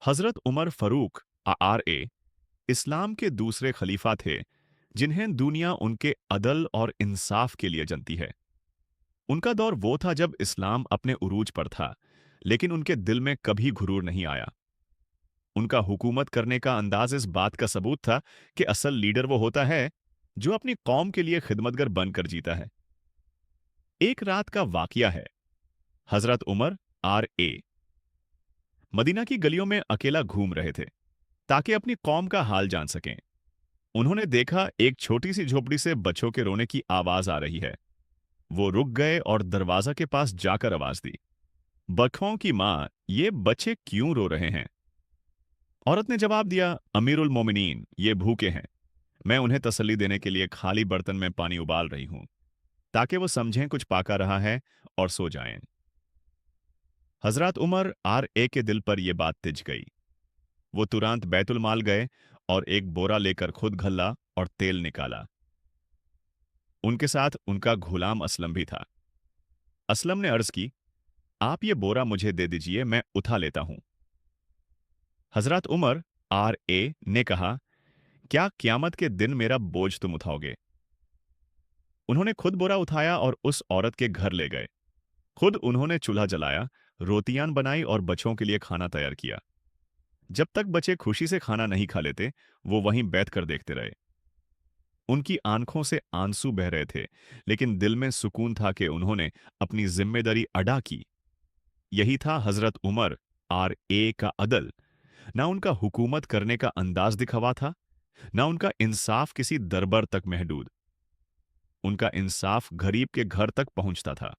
Hazrat Umar Farooq R A इस्लाम के दूसरे खलीफा थे जिन्हें दुनिया उनके अदल और इंसाफ के लिए जनती है। उनका दौर वो था जब इस्लाम अपने उरूज पर था, लेकिन उनके दिल में कभी गुरूर नहीं आया। उनका हुकूमत करने का अंदाज इस बात का सबूत था कि असल लीडर वो होता है जो अपनी कौम के लिए खिदमतगर बनकर जीता है। एक रात का वाकया है। हजरत उमर आर ए मदीना की गलियों में अकेला घूम रहे थे ताकि अपनी कौम का हाल जान सकें। उन्होंने देखा एक छोटी सी झोपड़ी से बच्चों के रोने की आवाज आ रही है। वो रुक गए और दरवाजा के पास जाकर आवाज दी, बखों की मां, ये बच्चे क्यों रो रहे हैं? औरत ने जवाब दिया, अमीरुल मोमिनीन, ये भूखे हैं। मैं उन्हें तसल्ली देने के लिए खाली बर्तन में पानी उबाल रही हूं ताकि वो समझें कुछ पाका रहा है और सो जाएं। हजरत उमर आर ए के दिल पर यह बात तिज गई। वो तुरंत बैतुल माल गए और एक बोरा लेकर खुद घल्ला और तेल निकाला। उनके साथ उनका गुलाम असलम भी था। असलम ने अर्ज की, आप ये बोरा मुझे दे दीजिए, मैं उठा लेता हूं। हजरत उमर आर ए ने कहा, क्या क़यामत के दिन मेरा बोझ तुम उठाओगे? उन्होंने खुद बोरा उठाया और उस औरत के घर ले गए। खुद उन्होंने चूल्हा जलाया, रोटियां बनाई और बच्चों के लिए खाना तैयार किया। जब तक बच्चे खुशी से खाना नहीं खा लेते, वो वहीं बैठकर देखते रहे। उनकी आंखों से आंसू बह रहे थे, लेकिन दिल में सुकून था कि उन्होंने अपनी जिम्मेदारी अदा की। यही था हजरत उमर आर ए का अदल। ना उनका हुकूमत करने का अंदाज दिखावा था, ना उनका इंसाफ किसी दरबार तक महदूद। उनका इंसाफ गरीब के घर तक पहुंचता था।